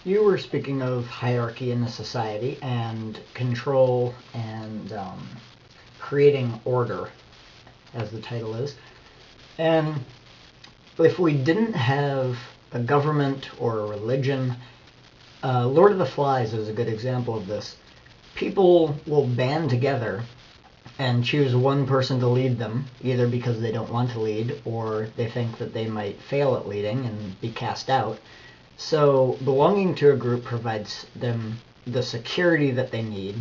You were speaking of hierarchy in the society and control and creating order, as the title is. And if we didn't have a government or a religion, Lord of the Flies is a good example of this. People will band together and choose one person to lead them, either because they don't want to lead or they think that they might fail at leading and be cast out. So belonging to a group provides them the security that they need,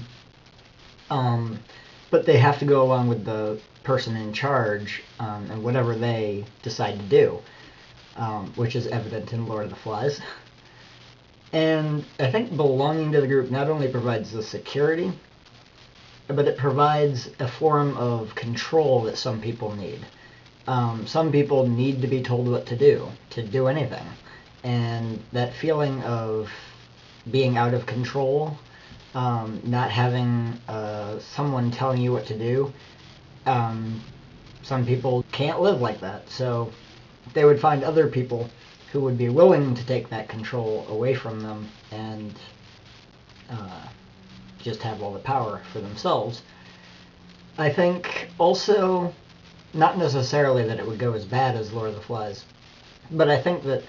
but they have to go along with the person in charge and whatever they decide to do, which is evident in Lord of the Flies. And I think belonging to the group not only provides the security, but it provides a form of control that some people need. Some people need to be told what to do anything. And that feeling of being out of control, not having someone telling you what to do, some people can't live like that. So they would find other people who would be willing to take that control away from them and just have all the power for themselves. I think also, not necessarily that it would go as bad as Lord of the Flies, but I think that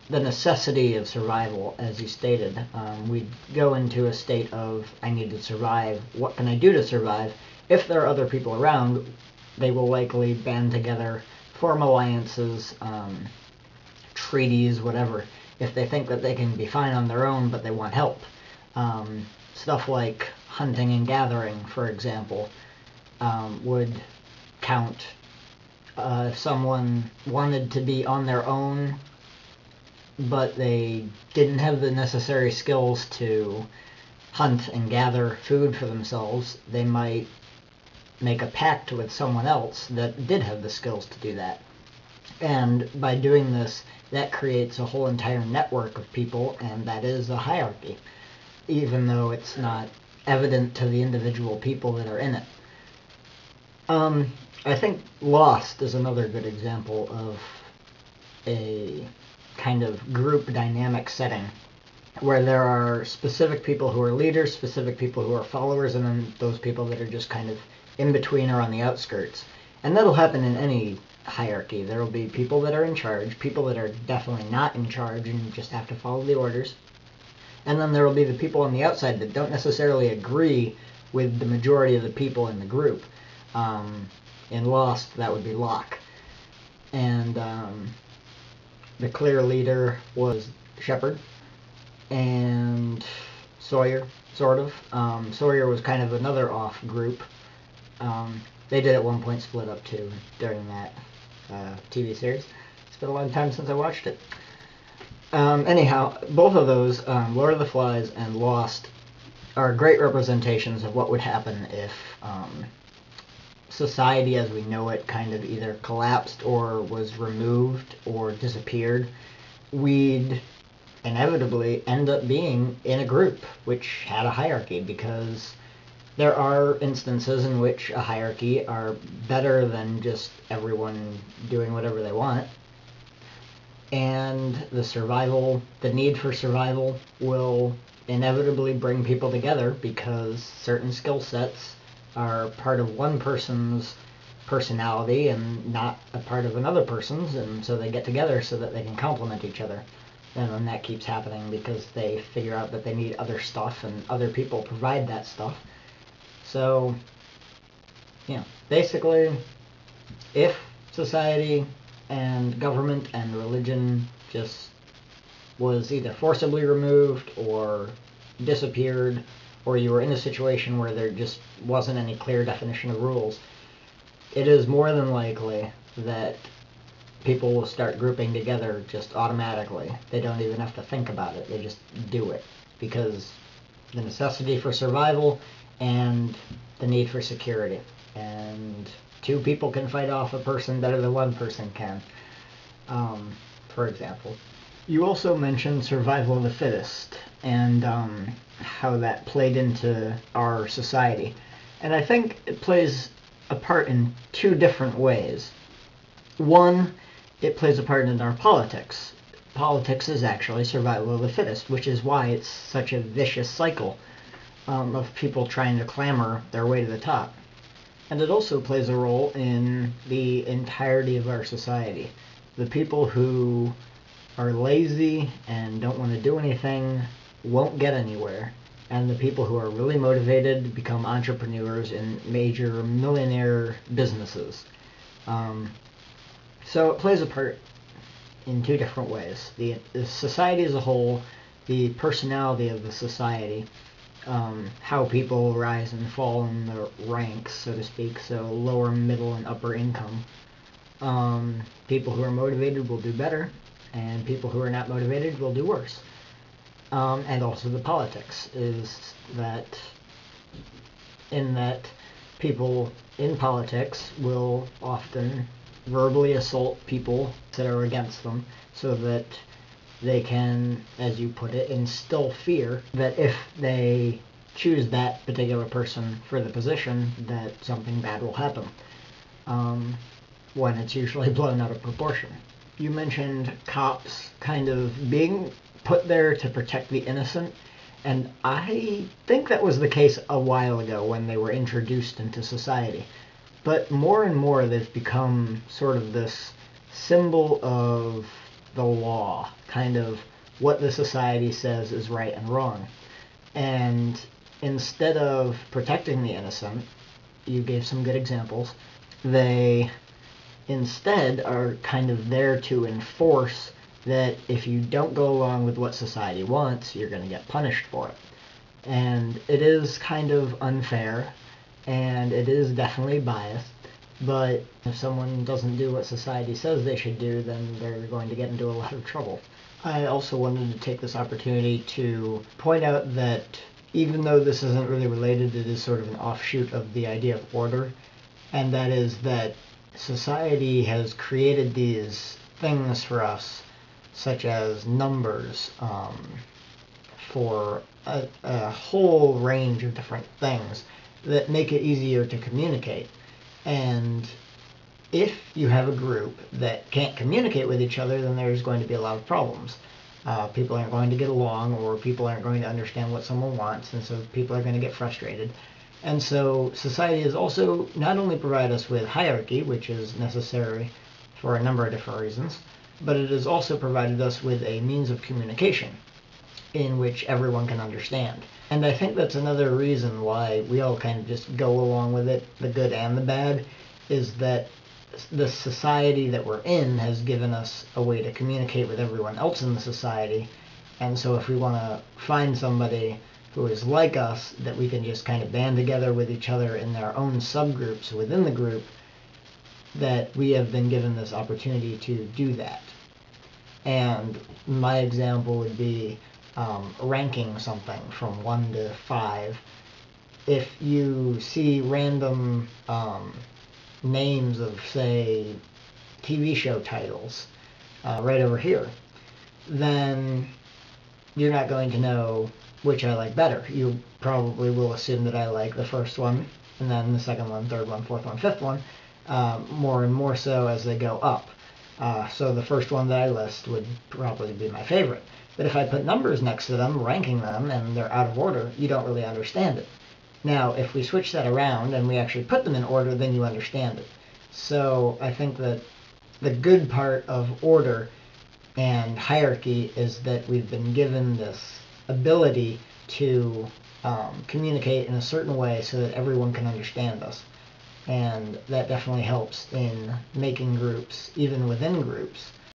the necessity of survival, as you stated, we'd go into a state of, I need to survive, what can I do to survive? If there are other people around, they will likely band together, form alliances, treaties, whatever, if they think that they can be fine on their own but they want help. Stuff like hunting and gathering, for example, would count. If someone wanted to be on their own but they didn't have the necessary skills to hunt and gather food for themselves, they might make a pact with someone else that did have the skills to do that. And by doing this, that creates a whole entire network of people, and that is a hierarchy, even though it's not evident to the individual people that are in it. I think Lost is another good example of a kind of group dynamic setting where there are specific people who are leaders, specific people who are followers, and then those people that are just kind of in between or on the outskirts. And that'll happen in any hierarchy. There will be people that are in charge, people that are definitely not in charge and just have to follow the orders. And then there will be the people on the outside that don't necessarily agree with the majority of the people in the group. In Lost, that would be Locke. And the clear leader was Shepard. And Sawyer, sort of. Sawyer was kind of another off group. They did at one point split up too during that TV series. It's been a long time since I watched it. Anyhow, both of those, Lord of the Flies and Lost, are great representations of what would happen if society as we know it kind of either collapsed or was removed or disappeared. We'd inevitably end up being in a group which had a hierarchy, because there are instances in which a hierarchy are better than just everyone doing whatever they want. And the need for survival will inevitably bring people together because certain skill sets are part of one person's personality and not a part of another person's, and so they get together so that they can complement each other. And then that keeps happening because they figure out that they need other stuff and other people provide that stuff. So, basically, if society and government and religion just was either forcibly removed or disappeared, or you were in a situation where there just wasn't any clear definition of rules, it is more than likely that people will start grouping together just automatically. They don't even have to think about it. They just do it because the necessity for survival and the need for security. And two people can fight off a person better than one person can, for example. You also mentioned survival of the fittest and how that played into our society. And I think it plays a part in two different ways. One, it plays a part in our politics. politics is actually survival of the fittest, which is why it's such a vicious cycle of people trying to clamber their way to the top. And it also plays a role in the entirety of our society. The people who are lazy and don't want to do anything won't get anywhere. And the people who are really motivated become entrepreneurs in major millionaire businesses. So it plays a part in two different ways. The society as a whole, the personality of the society, how people rise and fall in the ranks, so to speak, so lower, middle, and upper income. People who are motivated will do better, and people who are not motivated will do worse. And also the politics is that people in politics will often verbally assault people that are against them so that they can, as you put it, instill fear that if they choose that particular person for the position, that something bad will happen, when it's usually blown out of proportion. You mentioned cops kind of being put there to protect the innocent, and I think that was the case a while ago when they were introduced into society. But more and more they've become sort of this symbol of the law, kind of what the society says is right and wrong. And instead of protecting the innocent, you gave some good examples, they instead are kind of there to enforce that if you don't go along with what society wants, you're going to get punished for it. And it is kind of unfair, and it is definitely biased, but if someone doesn't do what society says they should do, then they're going to get into a lot of trouble. I also wanted to take this opportunity to point out that even though this isn't really related, it is sort of an offshoot of the idea of order, and that is that society has created these things for us, such as numbers, for a whole range of different things that make it easier to communicate. And if you have a group that can't communicate with each other, then there's going to be a lot of problems. People aren't going to get along, or people aren't going to understand what someone wants, and so people are going to get frustrated. And so society has also not only provided us with hierarchy, which is necessary for a number of different reasons, but it has also provided us with a means of communication in which everyone can understand. And I think that's another reason why we all kind of just go along with it, the good and the bad, is that the society that we're in has given us a way to communicate with everyone else in the society. And so if we want to find somebody who is like us, that we can just kind of band together with each other in their own subgroups within the group, that we have been given this opportunity to do that. And my example would be ranking something from 1 to 5. If you see random names of, say, TV show titles right over here, then you're not going to know which I like better. You probably will assume that I like the first one, and then the second one, third one, fourth one, fifth one, more and more so as they go up. So the first one that I list would probably be my favorite. But if I put numbers next to them, ranking them, and they're out of order, you don't really understand it. Now, if we switch that around and we actually put them in order, then you understand it. So I think that the good part of order and hierarchy is that we've been given this ability to communicate in a certain way so that everyone can understand us. And that definitely helps in making groups, even within groups,